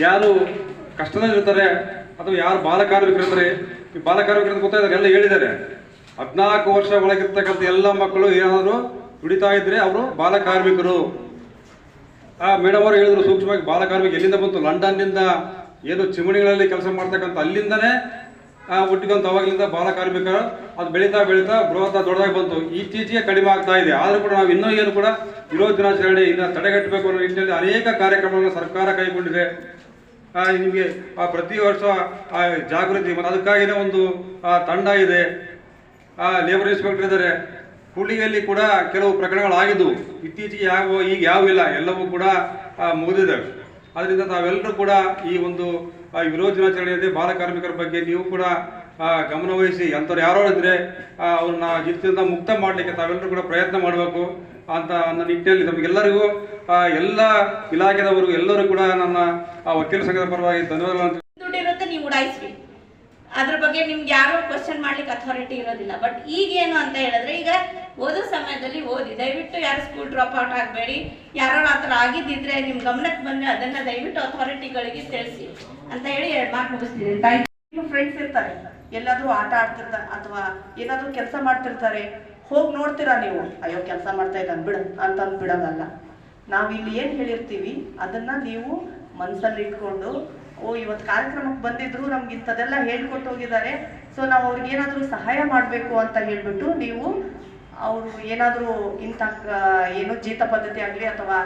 ಯಾರು ಕಷ್ಟದಲ್ಲಿರ್ತಾರೆ ಅಥವಾ ಯಾರು ಬಾಲಕಾರ್ಮಿಕರಿರ್ತಾರೆ, ಈ ಬಾಲಕಾರ್ಮಿಕರು ಗೊತ್ತಾಯಿದ್ದಾರೆ, ಎಲ್ಲ ಹೇಳಿದ್ದಾರೆ. 14 ವರ್ಷ ಒಳಗಿರ್ತಕ್ಕಂಥ ಎಲ್ಲ ಮಕ್ಕಳು ಏನಾದರೂ ದುಡಿತಾ ಇದ್ರೆ ಅವರು ಬಾಲಕಾರ್ಮಿಕರು. ಮೇಡಮ್ ಅವರು ಹೇಳಿದ್ರು ಸೂಕ್ಷ್ಮವಾಗಿ, ಬಾಲಕಾರ್ಮಿಕ ಎಲ್ಲಿಂದ ಬಂತು? ಲಂಡನ್ನಿಂದ, ಏನು ಚಿಮಣಿಗಳಲ್ಲಿ ಕೆಲಸ ಮಾಡ್ತಕ್ಕಂಥ ಅಲ್ಲಿಂದನೇ ಹುಟ್ಟಿದಂಥ ಅವಾಗಲಿಂದ ಬಾಲಕಾರ್ಮಿಕ ಅದು ಬೆಳೀತಾ ಬೆಳೀತಾ ಬೃಹತ್ ದೊಡ್ಡದಾಗಿ ಬಂತು. ಇತ್ತೀಚೆಗೆ ಕಡಿಮೆ ಆಗ್ತಾ ಇದೆ. ಆದರೂ ಕೂಡ ನಾವು ಇನ್ನೂ ಏನು ಕೂಡ ವಿರೋಧ ದಿನಾಚರಣೆ ಇದನ್ನು ತಡೆಗಟ್ಟಬೇಕು ಅನ್ನೋ ನಿಟ್ಟಿನಲ್ಲಿ ಅನೇಕ ಕಾರ್ಯಕ್ರಮಗಳನ್ನು ಸರ್ಕಾರ ಕೈಗೊಂಡಿದೆ. ನಿಮಗೆ ಪ್ರತಿ ವರ್ಷ ಜಾಗೃತಿ, ಮತ್ತು ಅದಕ್ಕಾಗಿಯೇ ಒಂದು ತಂಡ ಇದೆ, ಲೇಬರ್ ಇನ್ಸ್ಪೆಕ್ಟರ್ ಇದ್ದಾರೆ. ಕೂಡ್ಲಿಗಿಯಲ್ಲಿ ಕೂಡ ಕೆಲವು ಪ್ರಕರಣಗಳಾಗಿದ್ದವು, ಇತ್ತೀಚೆಗೆ ಈಗ ಯಾವಿಲ್ಲ, ಎಲ್ಲವೂ ಕೂಡ ಮುಗಿದಿದ್ದಾವೆ. ಅದರಿಂದ ತಾವೆಲ್ಲರೂ ಕೂಡ ಈ ಒಂದು ವಿರೋಧ ದಿನಾಚರಣೆಯಲ್ಲಿ ಬಾಲಕಾರ್ಮಿಕರ ಬಗ್ಗೆ ನೀವು ಕೂಡ ಗಮನವಹಿಸಿ, ಅಂಥವ್ರು ಯಾರೋ ಇದ್ರೆ ಅವ್ರನ್ನ ಜಿತ್ತಿನಿಂದ ಮುಕ್ತ ಮಾಡಲಿಕ್ಕೆ ತಾವೆಲ್ಲರೂ ಕೂಡ ಪ್ರಯತ್ನ ಮಾಡಬೇಕು ಅಂತ ನನ್ನ ನಿಟ್ಟಿನಲ್ಲಿ ನಮಗೆಲ್ಲರಿಗೂ ಎಲ್ಲ ಇಲಾಖೆದವರು ಎಲ್ಲರೂ ಕೂಡ ನನ್ನ ವಕೀಲ ಸಂಘದ ಪರವಾಗಿ ಧನ್ಯವಾದಗಳು. ದುಡ್ಡಿರುತ್ತೆ, ನೀವು ಉಡಾಯಿಸ್ರಿ, ಅದ್ರ ಬಗ್ಗೆ ನಿಮ್ಗೆ ಯಾರು ಕ್ವಶನ್ ಮಾಡ್ಲಿಕ್ಕೆ ಅಥಾರಿಟಿ ಇರೋದಿಲ್ಲ. ಬಟ್ ಈಗೇನು ಅಂತ ಹೇಳಿದ್ರೆ, ಈಗ ಓದೋ ಸಮಯದಲ್ಲಿ ಓದಿ, ದಯವಿಟ್ಟು ಯಾರು ಸ್ಕೂಲ್ ಡ್ರಾಪ್ ಔಟ್ ಆಗಬೇಡಿ. ಯಾರು ಆ ಥರ ಆಗಿದ್ದಿದ್ರೆ ನಿಮ್ಮ ಗಮನಕ್ಕೆ ಬಂದರೆ ಅದನ್ನು ದಯವಿಟ್ಟು ಅಥಾರಿಟಿಗಳಿಗೆ ತಿಳಿಸಿ ಅಂತ ಹೇಳಿ 2 ಮಾತು ಮುಗಿಸ್ತೀನಿ. ಫ್ರೆಂಡ್ಸ್ ಇರ್ತಾರೆ, ಎಲ್ಲಾದರೂ ಆಟ ಆಡ್ತಿರ್ತಾರೆ ಅಥವಾ ಏನಾದರೂ ಕೆಲಸ ಮಾಡ್ತಿರ್ತಾರೆ, ಹೋಗಿ ನೋಡ್ತೀರಾ ನೀವು, ಅಯ್ಯೋ ಕೆಲಸ ಮಾಡ್ತಾ ಇದ್ದಾನೆ ಬಿಡು ಅಂತಂದು ಬಿಡೋದಲ್ಲ. ನಾವಿಲ್ಲಿ ಏನು ಹೇಳಿರ್ತೀವಿ ಅದನ್ನು ನೀವು ಮನಸ್ಸಲ್ಲಿ ಇಟ್ಕೊಂಡು, ಇವತ್ತು ಕಾರ್ಯಕ್ರಮಕ್ಕೆ ಬಂದಿದ್ರು, ನಮ್ಗೆ ಇಂಥದ್ದೆಲ್ಲ ಹೇಳ್ಕೊಟ್ಟು ಹೋಗಿದ್ದಾರೆ, ಸೊ ನಾವು ಅವ್ರಿಗೆ ಏನಾದರೂ ಸಹಾಯ ಮಾಡಬೇಕು ಅಂತ ಹೇಳ್ಬಿಟ್ಟು ನೀವು ಅವರು ಏನಾದರೂ ಇಂಥ ಏನೋ ಜೀತ ಪದ್ಧತಿ ಆಗಲಿ ಅಥವಾ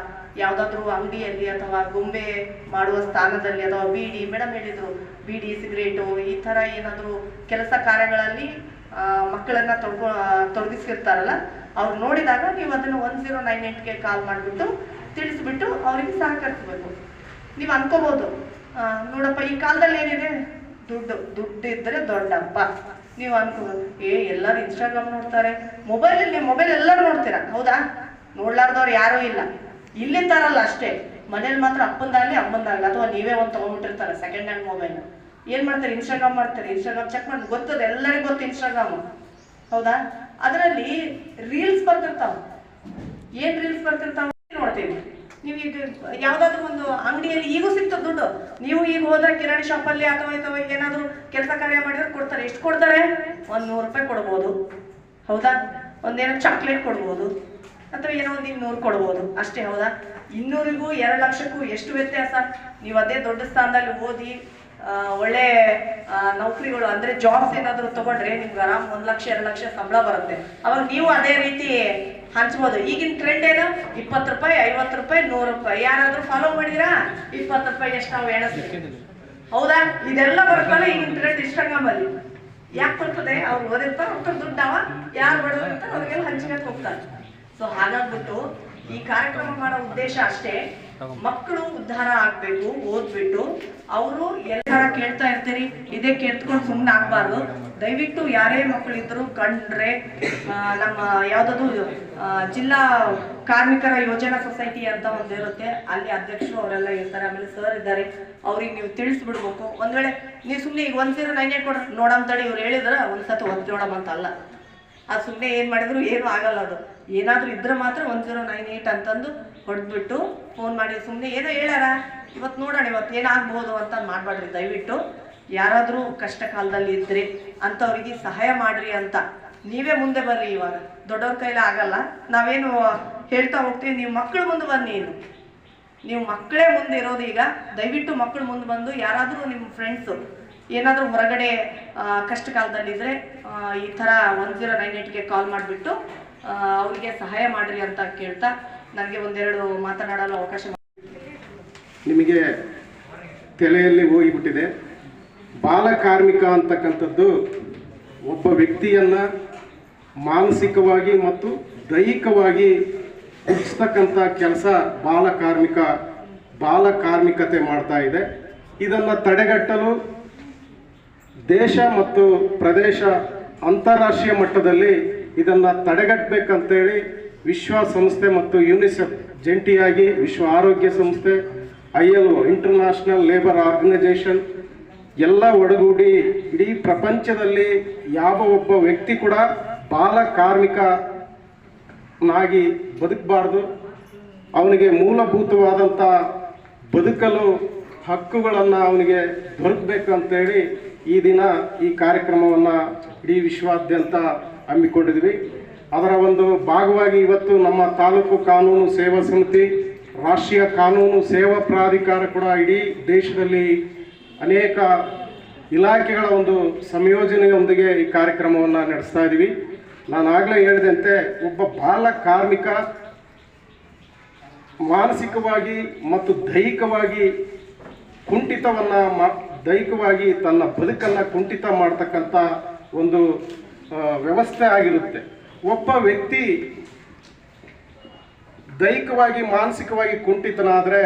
ಯಾವುದಾದ್ರೂ ಅಂಗಡಿಯಲ್ಲಿ ಅಥವಾ ಗೊಂಬೆ ಮಾಡುವ ಸ್ಥಾನದಲ್ಲಿ ಅಥವಾ ಬೀಡಿ, ಮೇಡಮ್ ಹೇಳಿದರು ಬೀಡಿ, ಸಿಗರೇಟು ಈ ಥರ ಏನಾದರೂ ಕೆಲಸ ಕಾರ್ಯಗಳಲ್ಲಿ ಮಕ್ಕಳನ್ನು ತೊಡಗಿಸಿರ್ತಾರಲ್ಲ, ಅವ್ರು ನೋಡಿದಾಗ ನೀವು ಅದನ್ನು 1098ಗೆ ಕಾಲ್ ಮಾಡಿಬಿಟ್ಟು ತಿಳಿಸ್ಬಿಟ್ಟು ಅವರಿಗೆ ಸಹಕರಿಸ್ಬೇಕು. ನೀವು ಅನ್ಕೋಬೋದು, ನೋಡಪ್ಪ ಈ ಕಾಲದಲ್ಲಿ ಏನಿದೆ, ದುಡ್ಡು ಇದ್ದರೆ ದೊಡ್ಡಪ್ಪ. ನೀವು ಅನ್ಕೋಬೋದು, ಎಲ್ಲರೂ ಇನ್ಸ್ಟಾಗ್ರಾಮ್ ನೋಡ್ತಾರೆ, ಮೊಬೈಲ್ ಎಲ್ಲರೂ ನೋಡ್ತೀರಾ, ಹೌದಾ? ನೋಡ್ಲಾರ್ದವ್ರು ಯಾರೂ ಇಲ್ಲ. ಇಲ್ಲಿಂದಾರಲ್ಲ ಅಷ್ಟೇ, ಮನೇಲಿ ಮಾತ್ರ ಅಪ್ಪಂದಾಗಲಿ ಅಮ್ಮಂದಾಗಲಿ ಅಥವಾ ನೀವೇ ಒಂದು ತೊಗೊಂಡ್ಬಿಟ್ಟಿರ್ತಾರೆ ಸೆಕೆಂಡ್ ಹ್ಯಾಂಡ್ ಮೊಬೈಲ್. ಏನು ಮಾಡ್ತಾರೆ? ಇನ್ಸ್ಟಾಗ್ರಾಮ್ ಮಾಡ್ತಾರೆ. ಇನ್ಸ್ಟಾಗ್ರಾಮ್ ಚೆಕ್ ಮಾಡಿ ಗೊತ್ತದೆ, ಎಲ್ಲರಿಗೂ ಗೊತ್ತು ಇನ್ಸ್ಟಾಗ್ರಾಮು, ಹೌದಾ? ಅದರಲ್ಲಿ ರೀಲ್ಸ್ ಬರ್ತಿರ್ತಾವೆ. ಏನು ರೀಲ್ಸ್ ಬರ್ತಿರ್ತಾವೆ ನೋಡ್ತೀವಿ. ನೀವು ಈಗ ಯಾವುದಾದ್ರೂ ಒಂದು ಅಂಗಡಿಯಲ್ಲಿ ಈಗೂ ಸಿಗ್ತದೆ ದುಡ್ಡು. ನೀವು ಈಗ ಹೋದ್ರೆ ಕಿರಾಣಿ ಶಾಪಲ್ಲಿ ಅಥವಾ ಏನಾದರೂ ಕೆಲಸ ಕಾರ್ಯ ಮಾಡಿದ್ರೆ ಕೊಡ್ತಾರೆ. ಎಷ್ಟು ಕೊಡ್ತಾರೆ? 100 ರೂಪಾಯಿ ಕೊಡ್ಬೋದು, ಹೌದಾ? ಒಂದೇನೋ ಚಾಕ್ಲೇಟ್ ಕೊಡ್ಬೋದು ಅಥವಾ ಏನೋ ಒಂದು 200 ಕೊಡ್ಬೋದು ಅಷ್ಟೇ, ಹೌದಾ? 200ಗೂ 2 ಲಕ್ಷಕ್ಕೂ ಎಷ್ಟು ವ್ಯತ್ಯಾಸ? ನೀವು ಅದೇ ದೊಡ್ಡ ಸ್ಥಾನದಲ್ಲಿ ಓದಿ ಒಳ್ಳೆ ನೌಕರಿಗಳು ಅಂದರೆ ಜಾಬ್ಸ್ ಏನಾದರೂ ತೊಗೊಂಡ್ರೆ ನಿಮ್ಗೆ ಆರಾಮ್ 1 ಲಕ್ಷ 2 ಲಕ್ಷ ಸಂಬಳ ಬರುತ್ತೆ. ಅವಾಗ ನೀವು ಅದೇ ರೀತಿ ಹಂಚ್ಬೋದು. ಈಗಿನ ಟ್ರೆಂಡ್ ಏನು? 20 ರೂಪಾಯಿ, 50 ರೂಪಾಯಿ, 100 ರೂಪಾಯಿ. ಯಾರಾದರೂ ಫಾಲೋ ಮಾಡಿದಿರಾ? 20 ರೂಪಾಯಿ ಎಷ್ಟು ನಾವು ಎಣಿಸ್ತೀವಿ, ಹೌದಾ? ಇದೆಲ್ಲ ಬರ್ತಲ್ಲ ಈಗಿನ ಟ್ರೆಂಡ್ ಇನ್ಸ್ಟಾಗ್ರಾಮಲ್ಲಿ. ಯಾಕೆ ಬರ್ತದೆ? ಅವ್ರು ಓದಿರ್ತಾರೆ, ಅವ್ರ ದುಡ್ಡವ, ಯಾರು ಬಡವರಿರ್ತಾರೆ ಅವ್ರಿಗೆಲ್ಲ ಹಂಚಿಗೆ ಹೋಗ್ತಾರೆ. ಸೊ ಹಾಗಾಗ್ಬಿಟ್ಟು ಈ ಕಾರ್ಯಕ್ರಮ ಮಾಡೋ ಉದ್ದೇಶ ಅಷ್ಟೇ, ಮಕ್ಕಳು ಉದ್ಧಾರ ಆಗ್ಬೇಕು, ಓದ್ಬಿಟ್ಟು ಅವರು ಎಲ್ಲ ಕೇಳ್ತಾ ಇರ್ತೀರಿ, ಇದೇ ಕೇಳ್ತ್ಕೊಂಡು ಸುಮ್ಮನೆ ಆಗ್ಬಾರ್ದು. ದಯವಿಟ್ಟು ಯಾರೇ ಮಕ್ಕಳಿದ್ರು ಕಂಡ್ರೆ ನಮ್ಮ ಯಾವುದಾದ್ರು ಜಿಲ್ಲಾ ಕಾರ್ಮಿಕರ ಯೋಜನಾ ಸೊಸೈಟಿ ಅಂತ ಒಂದು ಇರುತ್ತೆ, ಅಲ್ಲಿ ಅಧ್ಯಕ್ಷರು ಅವರೆಲ್ಲ ಇರ್ತಾರೆ, ಆಮೇಲೆ ಸರ್ ಇದ್ದಾರೆ, ಅವ್ರಿಗೆ ನೀವು ತಿಳಿಸ್ಬಿಡ್ಬೇಕು. ಒಂದ್ ವೇಳೆ ನೀವು ಸುಮ್ಮನೆ ಈಗ 1098 ಕೊಡ್ರಿ ನೋಡಂತೇಳಿ ಇವ್ರು ಹೇಳಿದ್ರೆ ಒಂದ್ಸತಿ ಒದ್ದು ನೋಡಮಂತಲ್ಲ, ಅದು ಸುಮ್ಮನೆ ಏನು ಮಾಡಿದ್ರು ಏನೂ ಆಗಲ್ಲ. ಅದು ಏನಾದರೂ ಇದ್ರೆ ಮಾತ್ರ 1098 ಅಂತಂದು ಹೊಡೆದ್ಬಿಟ್ಟು ಫೋನ್ ಮಾಡಿ ಸುಮ್ಮನೆ ಏನೋ ಹೇಳ್ಯಾರ ಇವತ್ತು ನೋಡೋಣ ಇವತ್ತು ಏನಾಗ್ಬೋದು ಅಂತ ಮಾಡಬೇಡ್ರಿ. ದಯವಿಟ್ಟು ಯಾರಾದರೂ ಕಷ್ಟ ಕಾಲದಲ್ಲಿ ಇದ್ದರೆ ಅಂಥವ್ರಿಗೆ ಸಹಾಯ ಮಾಡಿರಿ ಅಂತ ನೀವೇ ಮುಂದೆ ಬರ್ರಿ. ಇವಾಗ ದೊಡ್ಡವ್ರ ಕೈಲಿ ಆಗಲ್ಲ, ನಾವೇನು ಹೇಳ್ತಾ ಹೋಗ್ತೀವಿ, ನೀವು ಮಕ್ಕಳು ಮುಂದೆ ಬನ್ನಿ. ನೀವು ಮಕ್ಕಳೇ ಮುಂದೆ ಇರೋದು. ಈಗ ದಯವಿಟ್ಟು ಮಕ್ಕಳು ಮುಂದೆ ಬಂದು ಯಾರಾದರೂ ನಿಮ್ಮ ಫ್ರೆಂಡ್ಸು ಏನಾದರೂ ಹೊರಗಡೆ ಕಷ್ಟ ಕಾಲದಲ್ಲಿದ್ದರೆ ಈ ಥರ 1098ಗೆ ಕಾಲ್ ಮಾಡಿಬಿಟ್ಟು ಅವರಿಗೆ ಸಹಾಯ ಮಾಡಿರಿ ಅಂತ ಕೇಳ್ತಾ ನನಗೆ ಒಂದೆರಡು ಮಾತನಾಡಲು ಅವಕಾಶ. ನಿಮಗೆ ತಲೆಯಲ್ಲಿ ಹೋಗಿಬಿಟ್ಟಿದೆ. ಬಾಲಕಾರ್ಮಿಕ ಅಂತಕ್ಕಂಥದ್ದು ಒಬ್ಬ ವ್ಯಕ್ತಿಯನ್ನು ಮಾನಸಿಕವಾಗಿ ಮತ್ತು ದೈಹಿಕವಾಗಿ ಕುಗ್ಸ್ತಕ್ಕಂಥ ಕೆಲಸ ಬಾಲಕಾರ್ಮಿಕತೆ ಮಾಡ್ತಾ ಇದೆ. ಇದನ್ನು ತಡೆಗಟ್ಟಲು ದೇಶ ಮತ್ತು ಪ್ರದೇಶ ಅಂತಾರಾಷ್ಟ್ರೀಯ ಮಟ್ಟದಲ್ಲಿ ಇದನ್ನು ತಡೆಗಟ್ಟಬೇಕಂತೇಳಿ ವಿಶ್ವಸಂಸ್ಥೆ ಮತ್ತು ಯುನಿಸೆಫ್ ಜಂಟಿಯಾಗಿ ವಿಶ್ವ ಆರೋಗ್ಯ ಸಂಸ್ಥೆ, ILO ಇಂಟರ್ನ್ಯಾಷನಲ್ ಲೇಬರ್ ಆರ್ಗನೈಜೇಷನ್ ಎಲ್ಲ ಒಡಗೂಡಿ ಇಡೀ ಪ್ರಪಂಚದಲ್ಲಿ ಯಾವ ಒಬ್ಬ ವ್ಯಕ್ತಿ ಕೂಡ ಬಾಲಕಾರ್ಮಿಕನಾಗಿ ಬದುಕಬಾರ್ದು. ಅವನಿಗೆ ಮೂಲಭೂತವಾದಂಥ ಬದುಕಲು ಹಕ್ಕುಗಳನ್ನು ಅವನಿಗೆ ದೊರಕಬೇಕಂತೇಳಿ ಈ ದಿನ ಈ ಕಾರ್ಯಕ್ರಮವನ್ನು ಇಡೀ ವಿಶ್ವಾದ್ಯಂತ ಹಮ್ಮಿಕೊಂಡಿದ್ವಿ. ಅದರ ಒಂದು ಭಾಗವಾಗಿ ಇವತ್ತು ನಮ್ಮ ತಾಲೂಕು ಕಾನೂನು ಸೇವಾ ಸಮಿತಿ, ರಾಷ್ಟ್ರೀಯ ಕಾನೂನು ಸೇವಾ ಪ್ರಾಧಿಕಾರ ಕೂಡ ಇಡೀ ದೇಶದಲ್ಲಿ ಅನೇಕ ಇಲಾಖೆಗಳ ಒಂದು ಸಂಯೋಜನೆಯೊಂದಿಗೆ ಈ ಕಾರ್ಯಕ್ರಮವನ್ನು ನಡೆಸ್ತಾ ಇದ್ದೀವಿ. ನಾನು ಆಗಲೇ ಹೇಳಿದಂತೆ ಒಬ್ಬ ಬಾಲ ಕಾರ್ಮಿಕ ಮಾನಸಿಕವಾಗಿ ಮತ್ತು ದೈಹಿಕವಾಗಿ ದೈಹಿಕವಾಗಿ ತನ್ನ ಬದುಕನ್ನು ಕುಂಠಿತ ಮಾಡ್ತಕ್ಕಂಥ ಒಂದು ವ್ಯವಸ್ಥೆ ಆಗಿರುತ್ತೆ. ಒಬ್ಬ ವ್ಯಕ್ತಿ ದೈಹಿಕವಾಗಿ ಮಾನಸಿಕವಾಗಿ ಕುಂಠಿತನಾದರೆ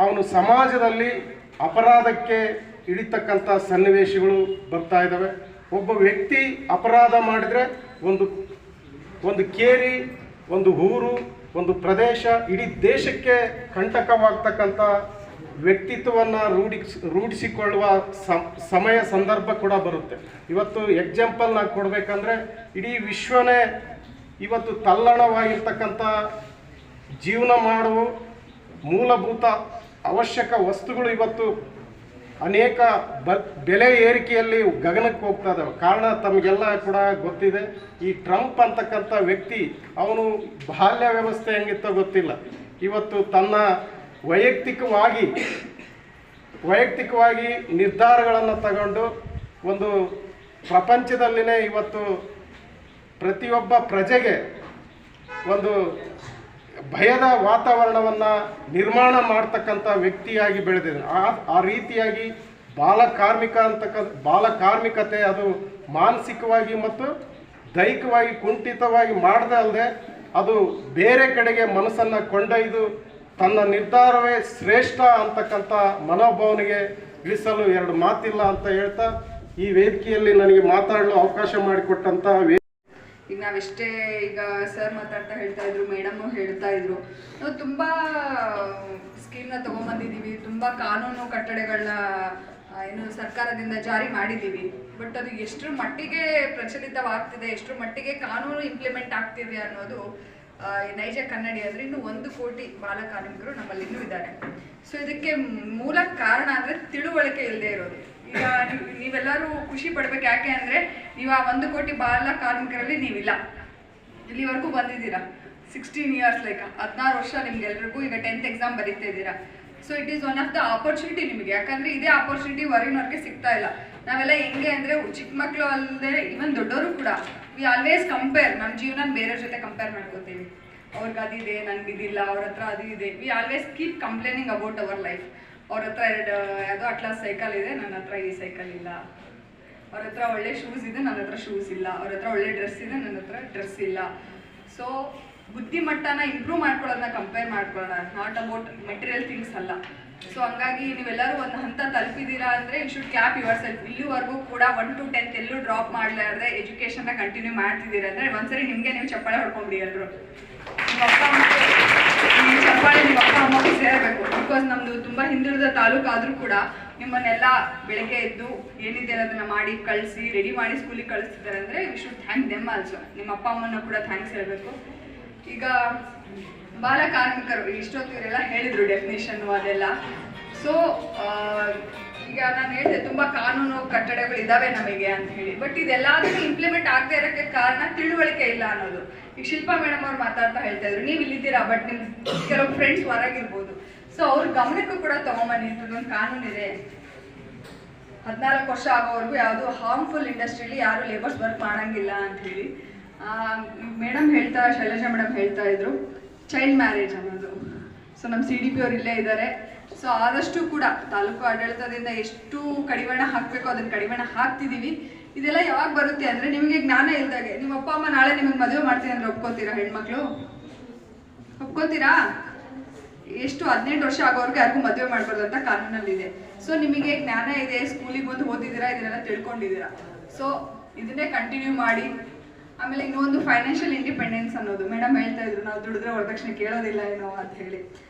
ಅವನು ಸಮಾಜದಲ್ಲಿ ಅಪರಾಧಕ್ಕೆ ಹಿಡಿತಕ್ಕಂಥ ಸನ್ನಿವೇಶಗಳು ಬರ್ತಾ ಇದ್ದಾವೆ. ಒಬ್ಬ ವ್ಯಕ್ತಿ ಅಪರಾಧ ಮಾಡಿದರೆ ಒಂದು ಕೇರಿ, ಒಂದು ಊರು, ಒಂದು ಪ್ರದೇಶ, ಇಡೀ ದೇಶಕ್ಕೆ ಕಂಟಕವಾಗ್ತಕ್ಕಂಥ ವ್ಯಕ್ತಿತ್ವವನ್ನು ರೂಢಿಸಿಕೊಳ್ಳುವ ಸಮಯ ಸಂದರ್ಭ ಕೂಡ ಬರುತ್ತೆ. ಇವತ್ತು ಎಕ್ಸಾಂಪಲ್ ನಾನು ಕೊಡಬೇಕಂದ್ರೆ ಇಡೀ ವಿಶ್ವನೇ ಇವತ್ತು ತಲ್ಲಣವಾಗಿರ್ತಕ್ಕಂಥ ಜೀವನ ಮಾಡುವ ಮೂಲಭೂತ ಅವಶ್ಯಕ ವಸ್ತುಗಳು ಇವತ್ತು ಅನೇಕ ಬೆಲೆ ಏರಿಕೆಯಲ್ಲಿ ಗಗನಕ್ಕೆ ಹೋಗ್ತಾ ಇದ್ದಾವೆ. ಕಾರಣ ತಮಗೆಲ್ಲ ಕೂಡ ಗೊತ್ತಿದೆ. ಈ ಟ್ರಂಪ್ ಅಂತಕ್ಕಂಥ ವ್ಯಕ್ತಿ ಅವನು ಬಾಲ್ಯ ವ್ಯವಸ್ಥೆ ಹೆಂಗಿತ್ತೋ ಗೊತ್ತಿಲ್ಲ, ಇವತ್ತು ತನ್ನ ವೈಯಕ್ತಿಕವಾಗಿ ನಿರ್ಧಾರಗಳನ್ನು ತಗೊಂಡು ಒಂದು ಪ್ರಪಂಚದಲ್ಲಿನೇ ಇವತ್ತು ಪ್ರತಿಯೊಬ್ಬ ಪ್ರಜೆಗೆ ಒಂದು ಭಯದ ವಾತಾವರಣವನ್ನು ನಿರ್ಮಾಣ ಮಾಡ್ತಕ್ಕಂಥ ವ್ಯಕ್ತಿಯಾಗಿ ಬೆಳೆದಿದೆ. ಆ ರೀತಿಯಾಗಿ ಬಾಲ ಕಾರ್ಮಿಕತೆ ಅದು ಮಾನಸಿಕವಾಗಿ ಮತ್ತು ದೈಹಿಕವಾಗಿ ಕುಂಠಿತವಾಗಿ ಮಾಡದೆ ಅಲ್ಲದೆ ಅದು ಬೇರೆ ಕಡೆಗೆ ಮನಸ್ಸನ್ನು ಕೊಂಡೊಯ್ದು ತನ್ನ ನಿರ್ಧಾರವೇ ಶ್ರೇಷ್ಠ ಅಂತಕ್ಕಂಥ ಮನೋಭಾವನೆಗೆ ಇಳಿಸಲು ಎರಡು ಮಾತಿಲ್ಲ ಅಂತ ಹೇಳ್ತಾ ಈ ವೇದಿಕೆಯಲ್ಲಿ ನನಗೆ ಮಾತಾಡಲು ಅವಕಾಶ ಮಾಡಿಕೊಟ್ಟಂಥ ಈಗ ನಾವೆಷ್ಟೇ ಈಗ ಸರ್ ಮಾತಾಡ್ತಾ ಹೇಳ್ತಾ ಇದ್ರು, ಮೇಡಮ್ ಹೇಳ್ತಾ ಇದ್ರು, ನಾವು ತುಂಬ ಸ್ಕೀಮ್ನ ತೊಗೊಂಬಂದಿದ್ದೀವಿ, ತುಂಬ ಕಾನೂನು ಕಟ್ಟಳೆಗಳನ್ನ ಏನು ಸರ್ಕಾರದಿಂದ ಜಾರಿ ಮಾಡಿದ್ದೀವಿ. ಬಟ್ ಅದು ಎಷ್ಟರ ಮಟ್ಟಿಗೆ ಪ್ರಚಲಿತವಾಗ್ತಿದೆ, ಎಷ್ಟರ ಮಟ್ಟಿಗೆ ಕಾನೂನು ಇಂಪ್ಲಿಮೆಂಟ್ ಆಗ್ತಿದೆ ಅನ್ನೋದು ನೈಜ ಕನ್ನಡಿ. ಅಂದರೆ ಇನ್ನು 1 ಕೋಟಿ ಬಾಲ ಕಾರ್ಮಿಕರು ನಮ್ಮಲ್ಲಿ ಇನ್ನೂ ಇದ್ದಾರೆ. ಸೊ ಇದಕ್ಕೆ ಮೂಲ ಕಾರಣ ಅಂದರೆ ತಿಳುವಳಿಕೆ ಇಲ್ಲದೆ ಇರೋದು. ಈಗ ನೀವೆಲ್ಲರೂ ಖುಷಿ ಪಡ್ಬೇಕು. ಯಾಕೆ ಅಂದರೆ ನೀವು ಆ 1 ಕೋಟಿ ಬಾಲ ಕಾರ್ಮಿಕರಲ್ಲಿ ನೀವಿಲ್ಲ, ಇಲ್ಲಿವರೆಗೂ ಬಂದಿದ್ದೀರಾ. 16 ಇಯರ್ಸ್, ಲೈಕ್ 16 ವರ್ಷ ನಿಮ್ಗೆಲ್ರಿಗೂ ಈಗ 10th ಎಕ್ಸಾಮ್ ಬರೀತಾ ಇದ್ದೀರಾ. So it is one of the opportunity ನಿಮಗೆ. ಯಾಕಂದರೆ ಇದೇ ಆಪರ್ಚುನಿಟಿ ಹೊರಗಿನವ್ರಿಗೆ ಸಿಗ್ತಾ ಇಲ್ಲ. ನಾವೆಲ್ಲ ಹೆಂಗೆ ಅಂದರೆ ಚಿಕ್ಕ ಮಕ್ಕಳು ಅಲ್ಲದೆ ಈವನ್ ದೊಡ್ಡವರು ಕೂಡ ವಿ ಆಲ್ವೇಸ್ ಕಂಪೇರ್, ನಮ್ಮ ಜೀವನ ಬೇರೆಯವ್ರ ಜೊತೆ ಕಂಪೇರ್ ಮಾಡ್ಕೋತೀವಿ. ಅವ್ರಿಗೆ ಅದಿದೆ, ನನಗಿದಿಲ್ಲ, ಅವ್ರ ಹತ್ರ ಅದು ಇದೆ. We always keep complaining about our life. ಅವ್ರ ಹತ್ರ ಯಾವುದೋ ಅಟ್ಲಾಸ್ ಸೈಕಲ್ ಇದೆ, ನನ್ನ ಹತ್ರ ಈ ಸೈಕಲ್ ಇಲ್ಲ. ಅವ್ರ ಹತ್ರ ಒಳ್ಳೆ ಶೂಸ್ ಇದೆ, ನನ್ನ ಹತ್ರ ಶೂಸ್ ಇಲ್ಲ. ಅವ್ರ ಹತ್ರ ಒಳ್ಳೆ ಡ್ರೆಸ್ ಇದೆ, ನನ್ನ ಹತ್ರ ಡ್ರೆಸ್ ಇಲ್ಲ. ಸೊ ಬುದ್ಧಿಮಟ್ಟನ ಇಂಪ್ರೂವ್ ಮಾಡ್ಕೊಳ್ಳೋದನ್ನ ಕಂಪೇರ್ ಮಾಡ್ಕೊಳ್ಳೋಣ, ನಾಟ್ ಅಬೌಟ್ ಮೆಟೀರಿಯಲ್ ಥಿಂಗ್ಸ್ ಅಲ್ಲ. ಸೊ ಹಂಗಾಗಿ ನೀವೆಲ್ಲರೂ ಒಂದು ಹಂತ ತಲುಪಿದ್ದೀರಾ ಅಂದರೆ you should cap yourself. ಇಲ್ಲಿವರೆಗೂ ಕೂಡ 1 to 10th ಎಲ್ಲೂ ಡ್ರಾಪ್ ಮಾಡಲಾರ್ದೆ ಎಜುಕೇಷನ್ನ ಕಂಟಿನ್ಯೂ ಮಾಡ್ತಿದ್ದೀರಾ ಅಂದರೆ ಒಂದ್ಸರಿ ನಿಮಗೆ ನೀವು ಚಪ್ಪಾಳೆ ಹೊಡ್ಕೊಂಬಿಡಿ ಎಲ್ಲರೂ. ನಿಮ್ಮ ಅಪ್ಪ ಅಮ್ಮಗೆ ನೀವು ಚಪ್ಪಾಳೆ ನಿಮ್ಮ ಅಪ್ಪ ಅಮ್ಮಗೆ ಸೇರಬೇಕು. ಬಿಕಾಸ್ ನಮ್ಮದು ತುಂಬ ಹಿಂದುಳಿದ ತಾಲೂಕು ಆದರೂ ಕೂಡ ನಿಮ್ಮನ್ನೆಲ್ಲ ಬೆಳಗ್ಗೆ ಎದ್ದು ಏನಿದೆ ಅದನ್ನು ಮಾಡಿ ಕಳಿಸಿ ರೆಡಿ ಮಾಡಿ ಸ್ಕೂಲಿಗೆ ಕಳಿಸ್ತಿದ್ದಾರೆ ಅಂದರೆ we should thank them also. ನಿಮ್ಮ ಅಪ್ಪ ಅಮ್ಮನ ಕೂಡ ಥ್ಯಾಂಕ್ಸ್ ಹೇಳಬೇಕು. ಈಗ ಬಾಲ ಕಾರ್ಮಿಕರು ಇಷ್ಟೊತ್ತು ಇವರೆಲ್ಲ ಹೇಳಿದರು ಡೆಫಿನೇಷನ್ನು ಅದೆಲ್ಲ. ಸೊ ಈಗ ನಾನು ಹೇಳಿದೆ ತುಂಬ ಕಾನೂನು ಕಟ್ಟಡಗಳು ಇದ್ದಾವೆ ನಮಗೆ ಅಂತ ಹೇಳಿ. ಬಟ್ ಇದೆಲ್ಲದನ್ನು ಇಂಪ್ಲಿಮೆಂಟ್ ಆಗದೆ ಇರೋಕ್ಕೆ ಕಾರಣ ತಿಳುವಳಿಕೆ ಇಲ್ಲ ಅನ್ನೋದು. ಈಗ ಶಿಲ್ಪಾ ಮೇಡಮ್ ಅವ್ರು ಮಾತಾಡ್ತಾ ಹೇಳ್ತಾ ಇದ್ರು, ನೀವು ಇಲ್ಲಿದ್ದೀರಾ ಬಟ್ ನಿಮ್ಮ ಕೆಲವು ಫ್ರೆಂಡ್ಸ್ ಹೊರಗಿರ್ಬೋದು. ಸೊ ಅವ್ರ ಗಮನಕ್ಕೂ ಕೂಡ ತೊಗೊಂಬನ್ನಿ. ಇಂಥದ್ದೊಂದು ಕಾನೂನಿದೆ, 14 ವರ್ಷ ಆಗೋವರೆಗೂ ಯಾವುದು ಹಾರ್ಮ್ಫುಲ್ ಇಂಡಸ್ಟ್ರಿಯಲ್ಲಿ ಯಾರು ಲೇಬರ್ಸ್ ವರ್ಕ್ ಮಾಡೋಂಗಿಲ್ಲ ಅಂತ ಹೇಳಿ ಮೇಡಮ್ ಶೈಲಜಾ ಮೇಡಮ್ ಹೇಳ್ತಾ ಇದ್ರು. ಚೈಲ್ಡ್ ಮ್ಯಾರೇಜ್ ಅನ್ನೋದು, ಸೊ ನಮ್ಮ CDP ಅವ್ರು ಇಲ್ಲೇ ಇದ್ದಾರೆ. ಸೊ ಆದಷ್ಟು ಕೂಡ ತಾಲೂಕು ಆಡಳಿತದಿಂದ ಎಷ್ಟು ಕಡಿವಾಣ ಹಾಕಬೇಕು ಅದನ್ನು ಕಡಿವಾಣ ಹಾಕ್ತಿದ್ದೀವಿ. ಇದೆಲ್ಲ ಯಾವಾಗ ಬರುತ್ತೆ ಅಂದರೆ ನಿಮಗೆ ಜ್ಞಾನ ಇಲ್ದಾಗೆ. ನಿಮ್ಮ ಅಪ್ಪ ಅಮ್ಮ ನಾಳೆ ನಿಮಗೆ ಮದುವೆ ಮಾಡ್ತೀನಿ ಅಂದರೆ ಒಪ್ಕೋತೀರಾ? ಹೆಣ್ಮಕ್ಳು ಒಪ್ಕೋತೀರಾ? ಎಷ್ಟು 18 ವರ್ಷ ಆಗೋವರೆಗೂ ಯಾರಿಗೂ ಮದುವೆ ಮಾಡ್ಬಾರ್ದು ಅಂತ ಕಾನೂನಲ್ಲಿದೆ. ಸೊ ನಿಮಗೆ ಜ್ಞಾನ ಇದೆ, ಸ್ಕೂಲಿಗೆ ಬಂದು ಓದಿದ್ದೀರಾ, ಇದನ್ನೆಲ್ಲ ತಿಳ್ಕೊಂಡಿದ್ದೀರಾ. ಸೊ ಇದನ್ನೇ ಕಂಟಿನ್ಯೂ ಮಾಡಿ. ಆಮೇಲೆ ಇನ್ನೊಂದು ಫೈನಾನ್ಷಿಯಲ್ ಇಂಡಿಪೆಂಡೆನ್ಸ್ ಅನ್ನೋದು ಮೇಡಮ್ ಹೇಳ್ತಾ ಇದ್ರು, ನಾವು ದುಡಿದ್ರೆ ವರದಕ್ಷಿಣೆ ಕೇಳೋದಿಲ್ಲ ಏನೋ ಅಂತ ಹೇಳಿ.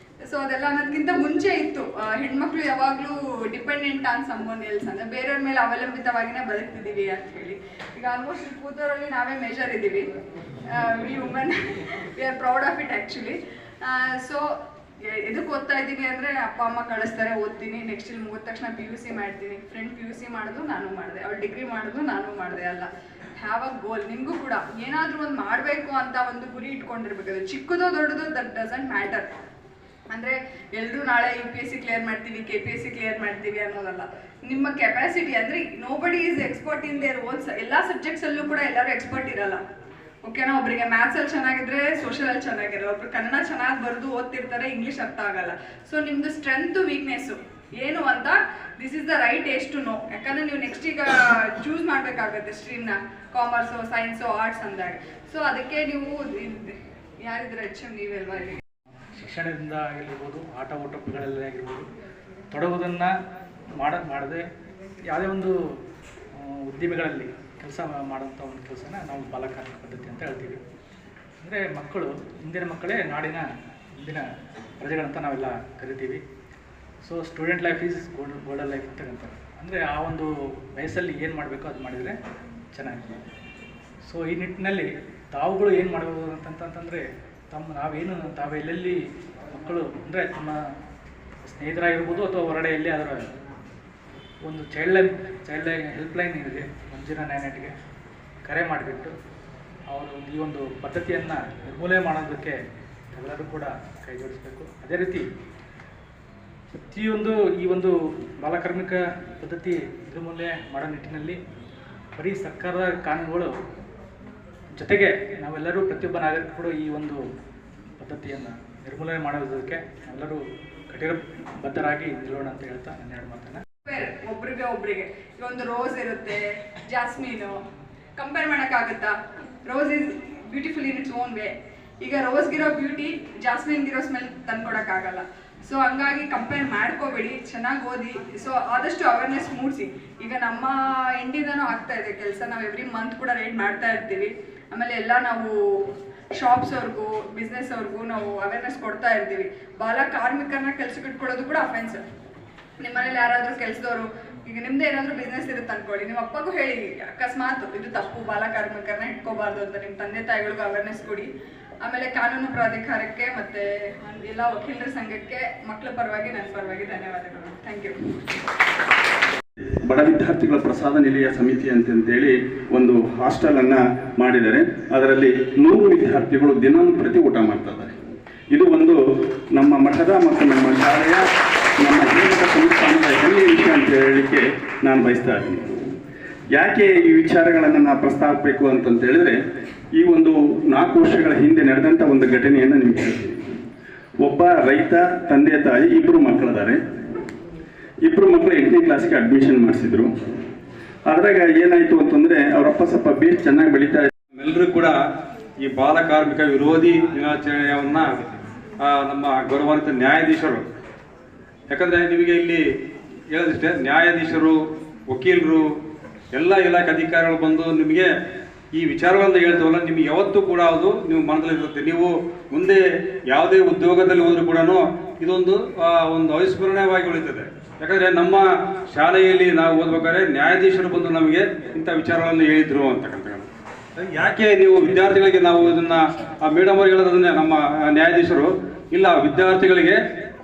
ಸೊ ಅದೆಲ್ಲ ಅನ್ನೋದಕ್ಕಿಂತ ಮುಂಚೆ ಇತ್ತು. ಹೆಣ್ಮಕ್ಳು ಯಾವಾಗಲೂ ಡಿಪೆಂಡೆಂಟ್ ಆನ್ ಸಮ್ವನ್ ಎಲ್ಸ್ ಅಂದರೆ ಬೇರೆಯವ್ರ ಮೇಲೆ ಅವಲಂಬಿತವಾಗಿಯೇ ಬದುಕ್ತಿದ್ದೀವಿ ಅಂತ ಹೇಳಿ. ಈಗ ಆಲ್ಮೋಸ್ಟ್ ಕೂತವರಲ್ಲಿ ನಾವೇ ಮೇಜರ್ ಇದ್ದೀವಿ. We women we are proud of it actually. ಸೊ ಎದಕ್ಕೆ ಓದ್ತಾ ಇದ್ದೀವಿ ಅಂದರೆ ಅಪ್ಪ ಅಮ್ಮ ಕಳಿಸ್ತಾರೆ, ಓದ್ತೀನಿ, ನೆಕ್ಸ್ಟ್ ಇಲ್ಲಿ ಮುಗಿದ ತಕ್ಷಣ PUC ಮಾಡ್ತೀನಿ. ಫ್ರೆಂಡ್ PUC ಮಾಡಿದ್ರು ನಾನು ಮಾಡಿದೆ, ಅವ್ಳು ಡಿಗ್ರಿ ಮಾಡಿದ್ರು ನಾನು ಮಾಡಿದೆ. ಅಲ್ಲ, ಹ್ಯಾವ್ ಅ ಗೋಲ್. ನಿಮಗೂ ಕೂಡ ಏನಾದರೂ ಒಂದು ಮಾಡಬೇಕು ಅಂತ ಒಂದು ಗುರಿ ಇಟ್ಕೊಂಡಿರ್ಬೇಕು. ಅದು ಚಿಕ್ಕದೋ ದೊಡ್ಡದೋ ದಟ್ ಡಸಂಟ್ ಮ್ಯಾಟರ್. ಅಂದರೆ ಎಲ್ಲರೂ ನಾಳೆ UPSC ಕ್ಲಿಯರ್ ಮಾಡ್ತೀವಿ, KPSC ಕ್ಲಿಯರ್ ಮಾಡ್ತೀವಿ ಅನ್ನೋದಲ್ಲ. ನಿಮ್ಮ ಕೆಪಾಸಿಟಿ ಅಂದರೆ nobody is expert in their owns. ಎಲ್ಲ ಸಬ್ಜೆಕ್ಟ್ಸಲ್ಲೂ ಕೂಡ ಎಲ್ಲರೂ ಎಕ್ಸ್ಪರ್ಟ್ ಇರಲ್ಲ. ಓಕೆನಾ? ಒಬ್ಬರಿಗೆ ಮ್ಯಾಥ್ಸಲ್ಲಿ ಚೆನ್ನಾಗಿದ್ರೆ ಸೋಷಿಯಲಲ್ಲಿ ಚೆನ್ನಾಗಿರಲ್ಲ, ಒಬ್ರು ಕನ್ನಡ ಚೆನ್ನಾಗಿ ಬರೆದು ಓದ್ತಿರ್ತಾರೆ, ಇಂಗ್ಲೀಷ್ ಅರ್ಥ ಆಗಲ್ಲ. ಸೊ ನಿಮ್ಮದು ಸ್ಟ್ರೆಂತು ವೀಕ್ನೆಸ್ಸು ಏನು ಅಂತ this is the right age to know. ಯಾಕಂದರೆ ನೀವು ನೆಕ್ಸ್ಟ್ ಈಗ ಚೂಸ್ ಮಾಡಬೇಕಾಗತ್ತೆ ಸ್ಟ್ರೀಮ್ನ, ಕಾಮರ್ಸು, ಸೈನ್ಸು, ಆರ್ಟ್ಸ್ ಅಂದಾಗ. ಸೊ ಅದಕ್ಕೆ ನೀವು ಯಾರಿದ್ರೆ ನೀವೆಲ್ವಾ ಇಲ್ಲಿ ಶಿಕ್ಷಣದಿಂದ ಆಗಿರ್ಬೋದು, ಆಟ ಓಟಗಳಲ್ಲಿ ಆಗಿರ್ಬೋದು, ತೊಡಗುವುದನ್ನು ಮಾಡದೆ ಯಾವುದೇ ಒಂದು ಉದ್ದಿಮೆಗಳಲ್ಲಿ ಕೆಲಸ ಮಾಡೋಂಥ ಒಂದು ಕೆಲಸನ ನಾವು ಬಾಲಕಾರ್ಮಿಕ ಪದ್ಧತಿ ಅಂತ ಹೇಳ್ತೀವಿ. ಅಂದರೆ ಮಕ್ಕಳು, ಇಂದಿನ ಮಕ್ಕಳೇ ನಾಡಿನ ಇಂದಿನ ಪ್ರಜೆಗಳಂತ ನಾವೆಲ್ಲ ಕರಿತೀವಿ. So student life is golden life ಅಂತ ಹೇಳ್ತಾರೆ. ಅಂದರೆ ಆ ಒಂದು ವಯಸ್ಸಲ್ಲಿ ಏನು ಮಾಡಬೇಕೋ ಅದು ಮಾಡಿದರೆ ಚೆನ್ನಾಗಿದೆ. ಸೊ ಈ ನಿಟ್ಟಿನಲ್ಲಿ ತಾವುಗಳು ಏನು ಮಾಡಬಹುದು ಅಂತಂತಂದರೆ ತಾವು ಎಲ್ಲೆಲ್ಲಿ ಮಕ್ಕಳು ಅಂದರೆ ತಮ್ಮ ಸ್ನೇಹಿತರಾಗಿರ್ಬೋದು ಅಥವಾ ಹೊರಗಡೆ ಎಲ್ಲಿ ಅದರ ಒಂದು ಚೈಲ್ಡ್ ಲೈನ್ ಹೆಲ್ಪ್ಲೈನ್ ಇದೆ, ಮಂಜುನಾ 98ಗೆ ಕರೆ ಮಾಡಿಬಿಟ್ಟು ಅವರು ಈ ಒಂದು ಪದ್ಧತಿಯನ್ನು ನಿರ್ಮೂಲನೆ ಮಾಡೋದಕ್ಕೆ ಎಲ್ಲರೂ ಕೂಡ ಕೈ ಜೋಡಿಸಬೇಕು. ಅದೇ ರೀತಿ ಪ್ರತಿಯೊಂದು ಈ ಒಂದು ಬಾಲಕಾರ್ಮಿಕ ಪದ್ಧತಿ ನಿರ್ಮೂಲನೆ ಮಾಡೋ ನಿಟ್ಟಿನಲ್ಲಿ ಬರೀ ಸರ್ಕಾರದ ಕಾನೂನುಗಳು ಜೊತೆಗೆ ನಾವೆಲ್ಲರೂ ಪ್ರತಿಯೊಬ್ಬ ನಾಗರಿಕರು ಕೂಡ ಈ ಒಂದು ಪದ್ಧತಿಯನ್ನು ನಿರ್ಮೂಲನೆ ಮಾಡೋದಕ್ಕೆ ನಾವೆಲ್ಲರೂ ಕಟಿಬದ್ಧರಾಗಿ ನಿಲ್ಲೋಣ ಅಂತ ಹೇಳ್ತಾ ನನ್ನ ಎರಡು ಮಾತನ್ನು. ಒಬ್ರಿಗೆ ಈಗ ಒಂದು ರೋಸ್ ಇರುತ್ತೆ, ಜಾಸ್ಮಿನು, ಕಂಪೇರ್ ಮಾಡೋಕ್ಕಾಗುತ್ತಾ? Rose is beautiful in its own way. ಈಗ ರೋಸ್ಗಿರೋ ಬ್ಯೂಟಿ ಜಾಸ್ಮಿನ್ಗಿರೋ ಸ್ಮೆಲ್ ತಂದ್ಕೊಡೋಕ್ಕಾಗಲ್ಲ. ಸೊ ಹಂಗಾಗಿ ಕಂಪೇರ್ ಮಾಡ್ಕೋಬೇಡಿ, ಚೆನ್ನಾಗಿ ಓದಿ. ಸೊ ಆದಷ್ಟು ಅವೇರ್ನೆಸ್ ಮೂಡಿಸಿ. ಈಗ ನಮ್ಮ ಇಂಡಿಯಾನೂ ಆಗ್ತಾ ಇದೆ ಕೆಲಸ, ನಾವು ಎವ್ರಿ ಮಂತ್ ಕೂಡ ರೈಡ್ ಮಾಡ್ತಾ ಇರ್ತೀವಿ. ಆಮೇಲೆ ಎಲ್ಲ ನಾವು ಶಾಪ್ಸ್ ಅವ್ರಿಗೂ ಬಿಸ್ನೆಸ್ ಅವ್ರಿಗೂ ನಾವು ಅವೇರ್ನೆಸ್ ಕೊಡ್ತಾ ಇರ್ತೀವಿ. ಬಾಲ ಕಾರ್ಮಿಕರನ್ನ ಕೆಲ್ಸಕ್ಕೆ ಇಟ್ಕೊಳ್ಳೋದು ಕೂಡ ಅಫೆನ್ಸ್. ನಿಮ್ಮ ಮನೇಲಿ ಯಾರಾದರೂ ಕೆಲಸದವರು, ಈಗ ನಿಮ್ದು ಏನಾದರೂ ಬಿಸ್ನೆಸ್ ಇರುತ್ತೆ ಅನ್ಕೊಳ್ಳಿ, ನಿಮ್ಮ ಅಪ್ಪಗೂ ಹೇಳಿ ಅಕಸ್ಮಾತ್ ಇದು ತಪ್ಪು, ಬಾಲ ಕಾರ್ಮಿಕರನ್ನ ಇಟ್ಕೋಬಾರ್ದು ಅಂತ ನಿಮ್ಮ ತಂದೆ ತಾಯಿಗಳಿಗೂ ಅವೇರ್ನೆಸ್ ಕೊಡಿ. ಆಮೇಲೆ ಕಾನೂನು ಪ್ರಾಧಿಕಾರಕ್ಕೆ ಮತ್ತು ಎಲ್ಲ ವಕೀಲರ ಸಂಘಕ್ಕೆ ಮಕ್ಕಳ ಪರವಾಗಿ ನನ್ನ ಪರವಾಗಿ ಧನ್ಯವಾದಗಳು. Thank you. ಬಡ ವಿದ್ಯಾರ್ಥಿಗಳ ಪ್ರಸಾದ ನಿಲಯ ಸಮಿತಿ ಅಂತೇಳಿ ಒಂದು ಹಾಸ್ಟೆಲನ್ನು ಮಾಡಿದ್ದಾರೆ. ಅದರಲ್ಲಿ 100 ವಿದ್ಯಾರ್ಥಿಗಳು ದಿನಂಪ್ರತಿ ಊಟ ಮಾಡ್ತಾ ಇದ್ದಾರೆ. ಇದು ಒಂದು ನಮ್ಮ ಮಠದ ಮತ್ತು ನಮ್ಮ ಶಾಲೆಯ, ನಮ್ಮ ಜೀವನದ ಸಂಸ್ಥಾನದ ಹೆಮ್ಮೆಯ ವಿಷಯ ಅಂತ ಹೇಳಲಿಕ್ಕೆ ನಾನು ಬಯಸ್ತಾ ಇದ್ದೀನಿ. ಯಾಕೆ ಈ ವಿಚಾರಗಳನ್ನು ನಾನು ಪ್ರಸ್ತಾಪಿಸಬೇಕು ಅಂತಂತ ಹೇಳಿದ್ರೆ, ಈ ಒಂದು 4 ವರ್ಷಗಳ ಹಿಂದೆ ನಡೆದಂಥ ಒಂದು ಘಟನೆಯನ್ನು ನಿಮ್ಗೆ ಹೇಳ್ತೀನಿ. ಒಬ್ಬ ರೈತ ತಂದೆ ತಾಯಿ 2 ಮಕ್ಕಳಿದ್ದಾರೆ. 2 ಮಕ್ಕಳು 8ನೇ ಕ್ಲಾಸ್ಗೆ ಅಡ್ಮಿಷನ್ ಮಾಡಿಸಿದ್ರು. ಅದ್ರಾಗ ಏನಾಯಿತು ಅಂತಂದರೆ ಅವರಪ್ಪ ಸ್ವಲ್ಪ ಬೇಸ್ ಚೆನ್ನಾಗಿ ಬೆಳೀತಾ ಇದ್ದಾರೆ. ಎಲ್ಲರೂ ಕೂಡ ಈ ಬಾಲ ಕಾರ್ಮಿಕ ವಿರೋಧಿ ದಿನಾಚರಣೆಯನ್ನು ನಮ್ಮ ಗೌರವಾನ್ವಿತ ನ್ಯಾಯಾಧೀಶರು, ಯಾಕಂದರೆ ನಿಮಗೆ ಇಲ್ಲಿ ಹೇಳೋದಿಷ್ಟೇ, ನ್ಯಾಯಾಧೀಶರು, ವಕೀಲರು, ಎಲ್ಲ ಇಲಾಖೆ ಅಧಿಕಾರಿಗಳು ಬಂದು ನಿಮಗೆ ಈ ವಿಚಾರಗಳನ್ನು ಹೇಳ್ತವಲ್ಲ, ನಿಮಗೆ ಯಾವತ್ತೂ ಕೂಡ ಅದು ನೀವು ಮನದಲ್ಲಿರುತ್ತೆ. ನೀವು ಮುಂದೆ ಯಾವುದೇ ಉದ್ಯೋಗದಲ್ಲಿ ಹೋದರೂ ಕೂಡ ಇದೊಂದು ಅವಿಸ್ಮರಣೀಯವಾಗಿ ಉಳಿತದೆ. ಯಾಕಂದರೆ ನಮ್ಮ ಶಾಲೆಯಲ್ಲಿ ನಾವು ಓದ್ಬೇಕಾದ್ರೆ ನ್ಯಾಯಾಧೀಶರು ಬಂದು ನಮಗೆ ಇಂಥ ವಿಚಾರಗಳನ್ನು ಹೇಳಿದ್ರು ಅಂತಕ್ಕಂಥ. ಯಾಕೆ ನೀವು ವಿದ್ಯಾರ್ಥಿಗಳಿಗೆ ನಾವು ಇದನ್ನು ಮೇಡಮ್ ಅವ್ರಿಗೆ ಹೇಳೋದನ್ನೇ ನಮ್ಮ ನ್ಯಾಯಾಧೀಶರು ಇಲ್ಲ, ವಿದ್ಯಾರ್ಥಿಗಳಿಗೆ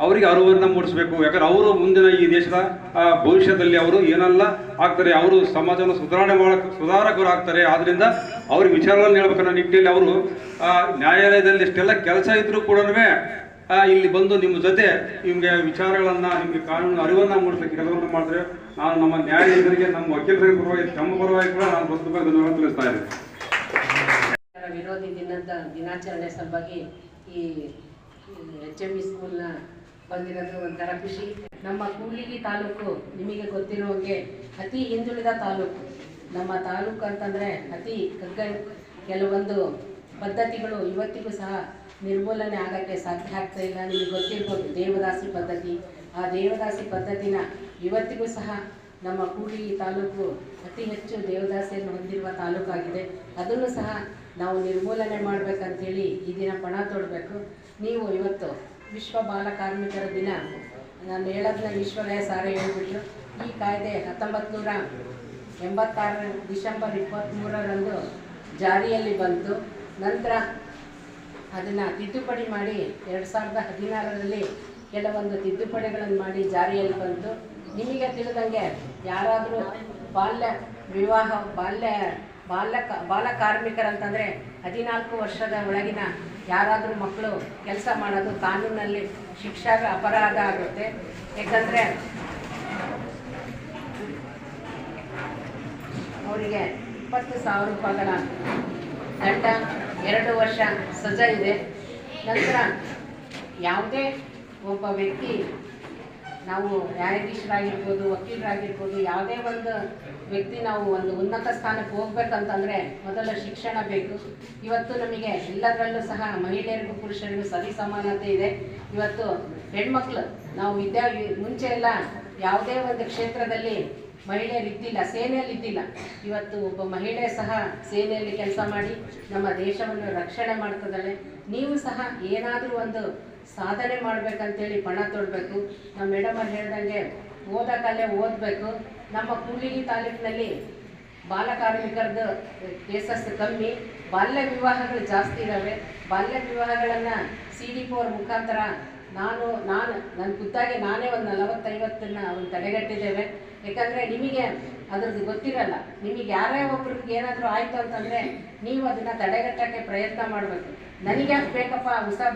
ಅವರಿಗೆ ಅರಿವನ್ನು ಮೂಡಿಸಬೇಕು. ಯಾಕಂದ್ರೆ ಅವರು ಮುಂದಿನ ಈ ದೇಶದ ಭವಿಷ್ಯದಲ್ಲಿ ಅವರು ಏನೆಲ್ಲ ಆಗ್ತಾರೆ, ಅವರು ಸಮಾಜವನ್ನು ಸುಧಾರಕರು ಆಗ್ತಾರೆ. ಆದ್ದರಿಂದ ಅವ್ರಿಗೆ ವಿಚಾರಗಳನ್ನು ಹೇಳ್ಬೇಕನ್ನೋ ನಿಟ್ಟಿನಲ್ಲಿ ಅವರು ನ್ಯಾಯಾಲಯದಲ್ಲಿ ಎಷ್ಟೆಲ್ಲ ಕೆಲಸ ಇದ್ರೂ ಕೂಡ ಇಲ್ಲಿ ಬಂದು ನಿಮ್ಮ ಜೊತೆ ನಿಮಗೆ ವಿಚಾರಗಳನ್ನು, ನಿಮಗೆ ಕಾನೂನು ಅರಿವನ್ನು ಮೂಡಿಸಲಿಕ್ಕೆ ಕೆಲಸವನ್ನು ಮಾಡಿದ್ರೆ ನಾನು ನಮ್ಮ ನ್ಯಾಯಾಧೀಶರಿಗೆ, ನಮ್ಮ ವಕೀಲರ ಪರವಾಗಿ, ತಮ್ಮ ಪರವಾಗಿ ಕೂಡ ನಾನು ತುಂಬ ಧನ್ಯವಾದ ತಿಳಿಸ್ತಾ ಇದ್ದೇನೆ. ವಿರೋಧಿ ದಿನಾಚರಣೆ ಸಲುವಾಗಿ ಈ HME ಸ್ಕೂಲ್ನ ಬಂದಿರೋದು ಒಂಥರ ಖುಷಿ. ನಮ್ಮ ಕೂಡ್ಲಿಗಿ ತಾಲೂಕು ನಿಮಗೆ ಗೊತ್ತಿರುವಂಗೆ ಅತಿ ಹಿಂದುಳಿದ ತಾಲೂಕು. ನಮ್ಮ ತಾಲೂಕು ಅಂತಂದರೆ ಅತಿ ಕೆಲವೊಂದು ಪದ್ಧತಿಗಳು ಇವತ್ತಿಗೂ ಸಹ ನಿರ್ಮೂಲನೆ ಆಗೋಕ್ಕೆ ಸಾಧ್ಯ ಆಗ್ತಾ ಇಲ್ಲ. ನಿಮಗೆ ಗೊತ್ತಿರ್ಬೋದು ದೇವದಾಸಿ ಪದ್ಧತಿ. ಆ ದೇವದಾಸಿ ಪದ್ಧತಿನ ಇವತ್ತಿಗೂ ಸಹ ನಮ್ಮ ಕೂಡ್ಲಿಗಿ ತಾಲೂಕು ಅತಿ ಹೆಚ್ಚು ದೇವದಾಸಿಯನ್ನು ಹೊಂದಿರುವ ತಾಲೂಕಾಗಿದೆ. ಅದನ್ನು ಸಹ ನಾವು ನಿರ್ಮೂಲನೆ ಮಾಡಬೇಕಂತೇಳಿ ಈ ದಿನ ಪಣ ತೊಡಬೇಕು. ನೀವು ಇವತ್ತು ವಿಶ್ವ ಬಾಲ ಕಾರ್ಮಿಕರ ದಿನ, ನಾನು ಹೇಳೋದನ್ನ ಈಶ್ವರಯ್ಯ ಸಾರೇ ಹೇಳಿಬಿಟ್ರು. ಈ ಕಾಯ್ದೆ 1986 ಡಿಸೆಂಬರ್ 23ರಂದು ಜಾರಿಯಲ್ಲಿ ಬಂತು. ನಂತರ ಅದನ್ನು ತಿದ್ದುಪಡಿ ಮಾಡಿ 2016ರಲ್ಲಿ ಕೆಲವೊಂದು ತಿದ್ದುಪಡಿಗಳನ್ನು ಮಾಡಿ ಜಾರಿಯಲ್ಲಿ ಬಂತು. ನಿಮಗೆ ತಿಳಿದಂಗೆ ಯಾರಾದರೂ ಬಾಲ ಕಾರ್ಮಿಕರಂತಂದರೆ 14 ವರ್ಷದ ಒಳಗಿನ ಯಾರಾದರೂ ಮಕ್ಕಳು ಕೆಲಸ ಮಾಡೋದು ಕಾನೂನಲ್ಲಿ ಅಪರಾಧ ಆಗುತ್ತೆ. ಯಾಕಂದರೆ ಅವರಿಗೆ 20,000 ರೂಪಾಯಿಗಳ ದಂಡ, 2 ವರ್ಷ ಸಜಾ ಇದೆ. ನಂತರ ಯಾವುದೇ ಒಬ್ಬ ವ್ಯಕ್ತಿ, ನಾವು ನ್ಯಾಯಾಧೀಶರಾಗಿರ್ಬೋದು, ವಕೀಲರಾಗಿರ್ಬೋದು, ಯಾವುದೇ ಒಂದು ವ್ಯಕ್ತಿ ನಾವು ಒಂದು ಉನ್ನತ ಸ್ಥಾನಕ್ಕೆ ಹೋಗ್ಬೇಕಂತಂದರೆ ಮೊದಲ ಶಿಕ್ಷಣ ಬೇಕು. ಇವತ್ತು ನಮಗೆ ಎಲ್ಲದರಲ್ಲೂ ಸಹ ಮಹಿಳೆಯರಿಗೂ ಪುರುಷರಿಗೂ ಸರಿ ಸಮಾನತೆ ಇದೆ. ಇವತ್ತು ಹೆಣ್ಮಕ್ಳು ನಾವು ಮುಂಚೆ ಎಲ್ಲ ಯಾವುದೇ ಒಂದು ಕ್ಷೇತ್ರದಲ್ಲಿ ಮಹಿಳೆಯರು ಇದ್ದಿಲ್ಲ, ಸೇನೆಯಲ್ಲಿ ಇದ್ದಿಲ್ಲ. ಇವತ್ತು ಒಬ್ಬ ಮಹಿಳೆ ಸಹ ಸೇನೆಯಲ್ಲಿ ಕೆಲಸ ಮಾಡಿ ನಮ್ಮ ದೇಶವನ್ನು ರಕ್ಷಣೆ ಮಾಡ್ತಿದ್ದಾಳೆ. ನೀವು ಸಹ ಏನಾದರೂ ಒಂದು ಸಾಧನೆ ಮಾಡಬೇಕಂತೇಳಿ ಪಣ ತೊಡಬೇಕು. ನಮ್ಮ ಮೇಡಮ್ ಅವ್ರು ಹೇಳ್ದಂಗೆ ಓದೋಕ್ಕಲ್ಲೇ ಓದಬೇಕು. ನಮ್ಮ ಕೂಡ್ಲಿಗಿ ತಾಲೂಕಿನಲ್ಲಿ ಬಾಲ ಕಾರ್ಮಿಕರದ್ದು ಕೇಸಸ್ ಕಮ್ಮಿ, ಬಾಲ್ಯ ವಿವಾಹಗಳು ಜಾಸ್ತಿ ಇದ್ದಾವೆ. ಬಾಲ್ಯ ವಿವಾಹಗಳನ್ನು CD4 ಮುಖಾಂತರ ನನ್ನ ಖುದ್ದಾಗಿ ನಾನೇ ಒಂದು 40-50 ಒಂದು ತಡೆಗಟ್ಟಿದ್ದೇವೆ. ಯಾಕಂದರೆ ನಿಮಗೆ ಅದ್ರದ್ದು ಗೊತ್ತಿರಲ್ಲ. ನಿಮಗೆ ಯಾರೇ ಒಬ್ರಿಗೆ ಏನಾದರೂ ಆಯಿತು ಅಂತಂದರೆ ನೀವು ಅದನ್ನು ತಡೆಗಟ್ಟೋಕ್ಕೆ ಪ್ರಯತ್ನ ಮಾಡಬೇಕು. ನನಗೆ ಯಾಕೆ ಬೇಕಪ್ಪ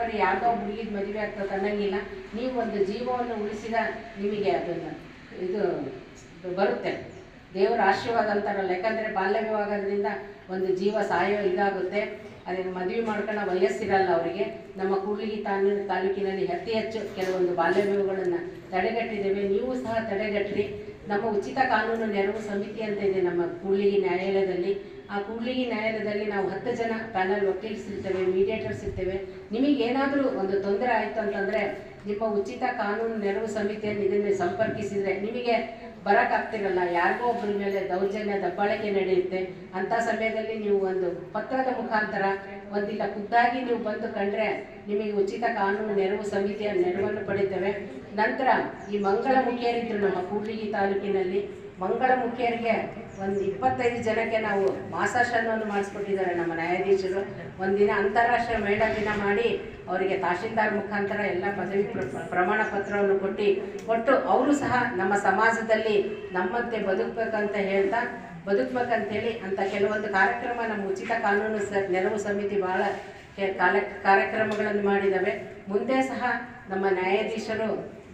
ಬರೀ ಯಾವುದೋ ಹುಡುಗಿದ ಮದುವೆ ಆಗ್ತದೆ ಅನ್ನಂಗಿಲ್ಲ. ನೀವು ಒಂದು ಜೀವವನ್ನು ಉಳಿಸಿದ ನಿಮಗೆ ಅದನ್ನು ಇದು ಬರುತ್ತೆ, ದೇವರ ಆಶೀರ್ವಾದ ಅಂತಾರಲ್ಲ. ಯಾಕಂದರೆ ಬಾಲ್ಯ ವಿವಾಹದಿಂದ ಒಂದು ಜೀವ ಸಾಯೋ ಇದಾಗುತ್ತೆ. ಅದನ್ನು ಮದುವೆ ಮಾಡ್ಕೊಳ್ಳೋ ವಯಸ್ಸಿರಲ್ಲ ಅವರಿಗೆ. ನಮ್ಮ ಕೂಡ್ಲಿಗಿ ತಾಲೂಕಿನಲ್ಲಿ ಅತಿ ಹೆಚ್ಚು ಕೆಲವೊಂದು ಬಾಲ್ಯ ವಿವಾಹಗಳನ್ನು ತಡೆಗಟ್ಟಿದ್ದೇವೆ. ನೀವು ಸಹ ತಡೆಗಟ್ಟಿರಿ. ನಮ್ಮ ಉಚಿತ ಕಾನೂನು ನೆರವು ಸಮಿತಿ ಅಂತ ಇದೆ ನಮ್ಮ ಕೂಡ್ಲಿಗಿ ನ್ಯಾಯಾಲಯದಲ್ಲಿ. ಆ ಕೂಡ್ಲಿಗಿ ನ್ಯಾಯಾಲಯದಲ್ಲಿ ನಾವು 10 ಜನ ಪ್ಯಾನಲ್ ವಕೀಲ್ಸ್ ಇರ್ತೇವೆ, ಮೀಡಿಯೇಟರ್ಸ್ ಇರ್ತೇವೆ. ನಿಮಗೇನಾದರೂ ಒಂದು ತೊಂದರೆ ಆಯಿತು ಅಂತಂದರೆ ನಿಮ್ಮ ಉಚಿತ ಕಾನೂನು ನೆರವು ಸಮಿತಿಯನ್ನು ಇದನ್ನು ಸಂಪರ್ಕಿಸಿದರೆ ನಿಮಗೆ ಬರೋಕ್ಕಾಗ್ತಿರಲ್ಲ. ಯಾರಿಗೋ ಒಬ್ಬರ ಮೇಲೆ ದೌರ್ಜನ್ಯ ದಬ್ಬಾಳಿಕೆ ನಡೆಯುತ್ತೆ. ಅಂಥ ಸಮಯದಲ್ಲಿ ನೀವು ಒಂದು ಪತ್ರದ ಮುಖಾಂತರ ಒಂದಿಲ್ಲ ಖುದ್ದಾಗಿ ನೀವು ಬಂದು ಕಂಡ್ರೆ ನಿಮಗೆ ಉಚಿತ ಕಾನೂನು ನೆರವು ಸಮಿತಿಯ ನೆರವನ್ನು ಪಡಿತೇವೆ. ನಂತರ ಈ ಮಂಗಳಮುಖಿಯರಿದ್ದರು ನಮ್ಮ ಕೂಡ್ಲಿಗಿ ತಾಲೂಕಿನಲ್ಲಿ. ಮಂಗಳಮುಖಿಯರಿಗೆ ಒಂದು 25 ಜನಕ್ಕೆ ನಾವು ಮಾಸಾಶನವನ್ನು ಮಾಡಿಸ್ಕೊಟ್ಟಿದ್ದಾರೆ ನಮ್ಮ ನ್ಯಾಯಾಧೀಶರು. ಒಂದಿನ ಅಂತಾರಾಷ್ಟ್ರೀಯ ಮಹಿಳಾ ದಿನ ಮಾಡಿ ಅವರಿಗೆ ತಹಶೀಲ್ದಾರ್ ಮುಖಾಂತರ ಎಲ್ಲ ಪದವಿ ಪ್ರಮಾಣ ಪತ್ರವನ್ನು ಕೊಟ್ಟು ಅವರು ಸಹ ನಮ್ಮ ಸಮಾಜದಲ್ಲಿ ನಮ್ಮಂತೆ ಬದುಕಬೇಕಂತೇಳಿ ಅಂತ ಕೆಲವೊಂದು ಕಾರ್ಯಕ್ರಮ ನಮ್ಮ ಉಚಿತ ಕಾನೂನು ನೆರವು ಸಮಿತಿ ಭಾಳ ಕಾರ್ಯಕ್ರಮಗಳನ್ನು ಮಾಡಿದ್ದಾವೆ. ಮುಂದೆ ಸಹ ನಮ್ಮ ನ್ಯಾಯಾಧೀಶರು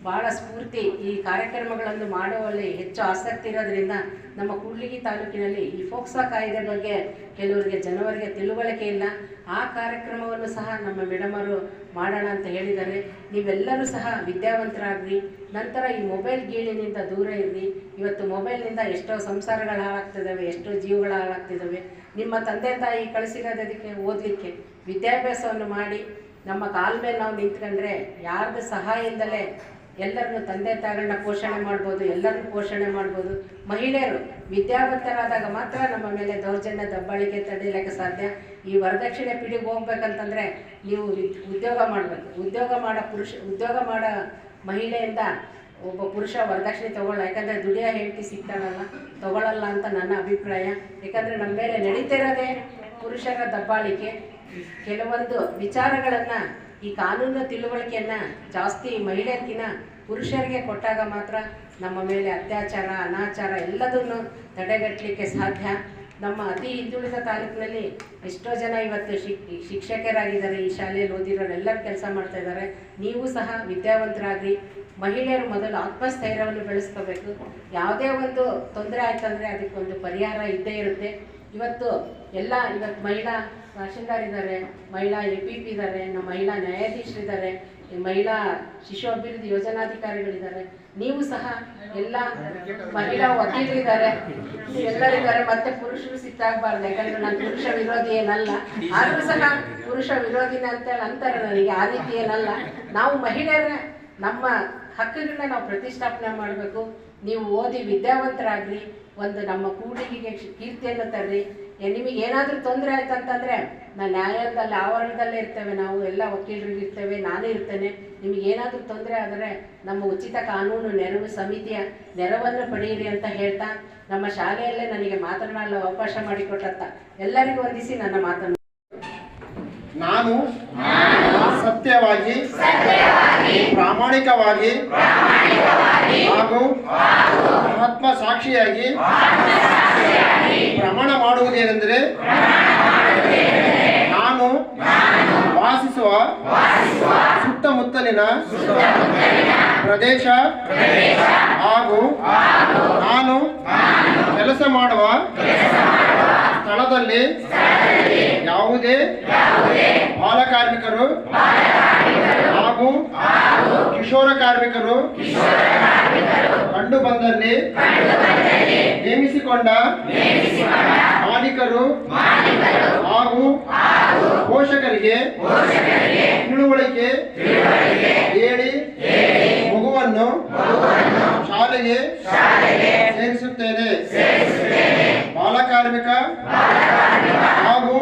ಭಾಳ ಸ್ಫೂರ್ತಿ ಈ ಕಾರ್ಯಕ್ರಮಗಳನ್ನು ಮಾಡುವಲ್ಲಿ ಹೆಚ್ಚು ಆಸಕ್ತಿ ಇರೋದ್ರಿಂದ ನಮ್ಮ ಕೂಡ್ಲಿಗಿ ತಾಲೂಕಿನಲ್ಲಿ ಈ ಫೋಕ್ಸಾ ಕಾಯ್ದೆ ಬಗ್ಗೆ ಕೆಲವರಿಗೆ ಜನವರಿಗೆ ತಿಳುವಳಿಕೆ ಇಲ್ಲ. ಆ ಕಾರ್ಯಕ್ರಮವನ್ನು ಸಹ ನಮ್ಮ ಮೇಡಮರು ಮಾಡೋಣ ಅಂತ ಹೇಳಿದ್ದಾರೆ. ನೀವೆಲ್ಲರೂ ಸಹ ವಿದ್ಯಾವಂತರಾಗ್ರಿ. ನಂತರ ಈ ಮೊಬೈಲ್ ಗೀಳಿನಿಂದ ದೂರ ಇರ್ರಿ. ಇವತ್ತು ಮೊಬೈಲ್ನಿಂದ ಎಷ್ಟೋ ಸಂಸಾರಗಳು ಹಾಳಾಗ್ತಿದ್ದಾವೆ, ಎಷ್ಟೋ ಜೀವಗಳು ಹಾಳಾಗ್ತಿದ್ದಾವೆ. ನಿಮ್ಮ ತಂದೆ ತಾಯಿ ಕಳಿಸಿರೋದಕ್ಕೆ ಓದಲಿಕ್ಕೆ ವಿದ್ಯಾಭ್ಯಾಸವನ್ನು ಮಾಡಿ ನಮ್ಮ ಕಾಲ ಮೇಲೆ ನಾವು ನಿಂತ್ಕೊಂಡ್ರೆ ಯಾರ್ದು ಸಹಾಯದಿಂದಲೇ ಎಲ್ಲರನ್ನು ತಂದೆ ತಾಯಿಗಳನ್ನ ಪೋಷಣೆ ಮಾಡ್ಬೋದು, ಎಲ್ಲರನ್ನು ಪೋಷಣೆ ಮಾಡ್ಬೋದು. ಮಹಿಳೆಯರು ವಿದ್ಯಾವಂತರಾದಾಗ ಮಾತ್ರ ನಮ್ಮ ಮೇಲೆ ದೌರ್ಜನ್ಯ ದಬ್ಬಾಳಿಕೆ ತಡೆಯಲಿಕ್ಕೆ ಸಾಧ್ಯ. ಈ ವರದಕ್ಷಿಣೆ ಪಿಡಿಗೆ ಹೋಗ್ಬೇಕಂತಂದರೆ ನೀವು ಉದ್ಯೋಗ ಮಾಡಬೇಕು. ಉದ್ಯೋಗ ಮಾಡೋ ಮಹಿಳೆಯಿಂದ ಒಬ್ಬ ಪುರುಷ ವರದಕ್ಷಿಣೆ ತೊಗೊಳ್ಳ. ಯಾಕಂದರೆ ದುಡಿಯೋ ಹೆಂಡತಿ ಸಿಗ್ತಾನಲ್ಲ ತೊಗೊಳ್ಳಲ್ಲ ಅಂತ ನನ್ನ ಅಭಿಪ್ರಾಯ. ಯಾಕಂದರೆ ನಮ್ಮ ಮೇಲೆ ನಡೀತಿರೋದೇ ಪುರುಷರ ದಬ್ಬಾಳಿಕೆ. ಕೆಲವೊಂದು ವಿಚಾರಗಳನ್ನು ಈ ಕಾನೂನು ತಿಳುವಳಿಕೆಯನ್ನು ಜಾಸ್ತಿ ಮಹಿಳೆಯರಿಗಿನ ಪುರುಷರಿಗೆ ಕೊಟ್ಟಾಗ ಮಾತ್ರ ನಮ್ಮ ಮೇಲೆ ಅತ್ಯಾಚಾರ ಅನಾಚಾರ ಎಲ್ಲದನ್ನು ತಡೆಗಟ್ಟಲಿಕ್ಕೆ ಸಾಧ್ಯ. ನಮ್ಮ ಅತಿ ಹಿಂದುಳಿದ ತಾಲೂಕಿನಲ್ಲಿ ಎಷ್ಟೋ ಜನ ಇವತ್ತು ಶಿಕ್ಷಕರಾಗಿದ್ದಾರೆ. ಈ ಶಾಲೆಯಲ್ಲಿ ಓದಿರೋರು ಎಲ್ಲರೂ ಕೆಲಸ ಮಾಡ್ತಾ ಇದ್ದಾರೆ. ನೀವು ಸಹ ವಿದ್ಯಾವಂತರಾಗಿ ಮಹಿಳೆಯರು ಮೊದಲು ಆತ್ಮಸ್ಥೈರ್ಯವನ್ನು ಬೆಳೆಸ್ಕೋಬೇಕು. ಯಾವುದೇ ಒಂದು ತೊಂದರೆ ಆಯ್ತಂದರೆ ಅದಕ್ಕೊಂದು ಪರಿಹಾರ ಇದ್ದೇ ಇರುತ್ತೆ. ಇವತ್ತು ಮಹಿಳಾ ತಹಶೀಲ್ದಾರ್ ಇದ್ದಾರೆ, ಮಹಿಳಾ APP ಇದ್ದಾರೆ, ನಮ್ಮ ಮಹಿಳಾ ನ್ಯಾಯಾಧೀಶರಿದ್ದಾರೆ, ಮಹಿಳಾ ಶಿಶು ಅಭಿವೃದ್ಧಿ ಯೋಜನಾಧಿಕಾರಿಗಳಿದ್ದಾರೆ. ನೀವು ಸಹ ಎಲ್ಲ ಮಹಿಳಾ ವಕೀಲರಿದ್ದಾರೆ, ಎಲ್ಲರಿದ್ದಾರೆ. ಮತ್ತೆ ಪುರುಷರು ಸಿಟ್ಟಾಗಬಾರ್ದು. ಯಾಕಂದರೆ ನಾನು ಪುರುಷ ವಿರೋಧಿ ಏನಲ್ಲ, ಆದರೂ ಸಹ ಪುರುಷ ವಿರೋಧಿನ ಅಂತೇಳಿ ಅಂತಾರೆ ನನಗೆ. ಆ ರೀತಿ ಏನಲ್ಲ. ನಾವು ಮಹಿಳೆಯರ ನಮ್ಮ ಹಕ್ಕುಗಳನ್ನ ನಾವು ಪ್ರತಿಷ್ಠಾಪನೆ ಮಾಡಬೇಕು. ನೀವು ಓದಿ ವಿದ್ಯಾವಂತರಾಗ್ರಿ. ಒಂದು ನಮ್ಮ ಕೂಡ್ಲಿಗಿಗೆ ಕೀರ್ತಿಯನ್ನು ತರ್ರಿ. ನಿಮಗೆ ಏನಾದರೂ ತೊಂದರೆ ಆಯ್ತು ಅಂತಂದರೆ ನಾನು ನ್ಯಾಯಾಲಯದಲ್ಲಿ ಆವರಣದಲ್ಲೇ ಇರ್ತೇವೆ. ನಾವು ಎಲ್ಲ ವಕೀಲರಿಗೆ ಇರ್ತೇವೆ, ನಾನೇ ಇರ್ತೇನೆ. ನಿಮಗೆ ಏನಾದರೂ ತೊಂದರೆ ಆದರೆ ನಮ್ಮ ಉಚಿತ ಕಾನೂನು ನೆರವು ಸಮಿತಿಯ ನೆರವನ್ನು ಪಡೆಯಿರಿ ಅಂತ ಹೇಳ್ತಾ ನಮ್ಮ ಶಾಲೆಯಲ್ಲೇ ನನಗೆ ಮಾತನಾಡಲು ಅವಕಾಶ ಮಾಡಿಕೊಟ್ಟಂತ ಎಲ್ಲರಿಗೂ ವಂದಿಸಿ ನನ್ನ ಮಾತನ್ನು ನಾನು ಸತ್ಯವಾಗಿ ಪ್ರಾಮಾಣಿಕವಾಗಿ ಹಾಗೂ ಆತ್ಮ ಸಾಕ್ಷಿಯಾಗಿ ಪ್ರಮಾಣ ಮಾಡುವುದೇನೆಂದರೆ ನಾನು ವಾಸಿಸುವ ಸುತ್ತಮುತ್ತಲಿನ ಪ್ರದೇಶ ಹಾಗೂ ನಾನು ಕೆಲಸ ಮಾಡುವ ಸ್ಥಳದಲ್ಲಿ ಯಾವುದೇ ಬಾಲಕಾರ್ಮಿಕರು ಹಾಗೂ ಕಿಶೋರ ಕಾರ್ಮಿಕರು ಕಂಡು ಬಂದಲ್ಲಿ ನೇಮಿಸಿಕೊಂಡ ಮಾಲೀಕರು ಹಾಗೂ ಪೋಷಕರಿಗೆ ತಿಳುವಳಿಕೆ ಹೇಳಿ ಮಗುವನ್ನು ಶಾಲೆಗೆ ಸೇರಿಸುತ್ತೇನೆ. ಬಾಲಕಾರ್ಮಿಕ ಹಾಗೂ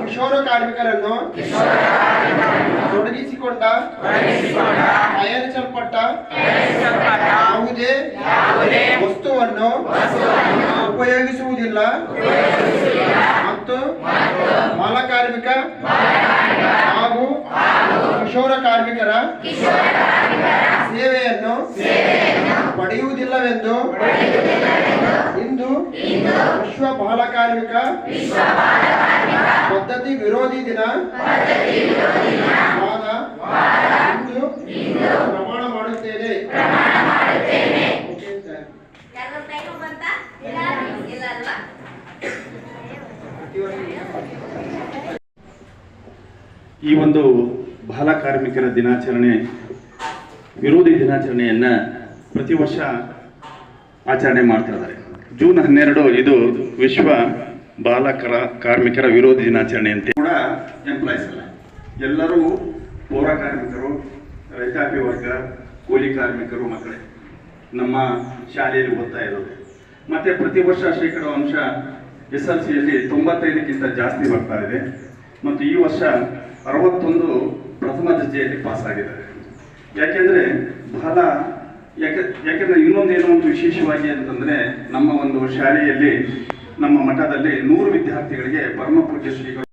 ಕಿಶೋರ ಕಾರ್ಮಿಕರನ್ನು ತೊಡಗಿಸಿಕೊಂಡ ತಯಾರಿಸಲ್ಪಟ್ಟ ಯಾವುದೇ ವಸ್ತುವನ್ನು ಉಪಯೋಗಿಸುವುದಿಲ್ಲ ಮತ್ತು ಬಾಲಕಾರ್ಮಿಕ ಹಾಗೂ ಕಿಶೋರ ಕಾರ್ಮಿಕರ ಸೇವೆಯನ್ನು ಪಡೆಯುವುದಿಲ್ಲವೆಂದು ಇಂದು ವಿಶ್ವ ಬಾಲಕಾರ್ಮಿಕ ಪದ್ಧತಿ ವಿರೋಧಿ ದಿನ ಇಂದು ಪ್ರಮಾಣ ಮಾಡುತ್ತೇನೆ. ಈ ಒಂದು ಬಾಲಕಾರ್ಮಿಕರ ದಿನಾಚರಣೆ ವಿರೋಧಿ ದಿನಾಚರಣೆಯನ್ನು ಪ್ರತಿ ವರ್ಷ ಆಚರಣೆ ಮಾಡ್ತಾ ಇದ್ದಾರೆ. ಜೂನ್ 12 ಇದು ವಿಶ್ವ ಕಾರ್ಮಿಕರ ವಿರೋಧಿ ದಿನಾಚರಣೆ ಅಂತ ಕೂಡ ಎಂಪ್ಲಾಯ್ಸ್ ಅಲ್ಲ, ಎಲ್ಲರೂ ಪೌರ ಕಾರ್ಮಿಕರು, ರೈತಾಪಿ ವರ್ಗ, ಕೂಲಿ ಕಾರ್ಮಿಕರು ಮಕ್ಕಳೇ ನಮ್ಮ ಶಾಲೆಯಲ್ಲಿ ಓದ್ತಾ ಇರೋದು. ಮತ್ತೆ ಪ್ರತಿ ವರ್ಷ ಶೇಕಡ ಅಂಶ SLCಯಲ್ಲಿ 95ಕ್ಕಿಂತ ಜಾಸ್ತಿ ಬರ್ತಾ ಇದೆ ಮತ್ತು ಈ ವರ್ಷ 61 ಪ್ರಥಮ ದರ್ಜೆಯಲ್ಲಿ ಪಾಸ್ ಆಗಿದ್ದಾರೆ. ಯಾಕೆಂದ್ರೆ ಯಾಕೆಂದ್ರೆ ಇನ್ನೊಂದೇನೋ ಒಂದು ವಿಶೇಷವಾಗಿ ಅಂತಂದ್ರೆ ನಮ್ಮ ಒಂದು ಶಾಲೆಯಲ್ಲಿ ನಮ್ಮ ಮಠದಲ್ಲಿ 100 ವಿದ್ಯಾರ್ಥಿಗಳಿಗೆ ಪರಮ ಪೂಜ್ಯ ಶ್ರೀಗಳು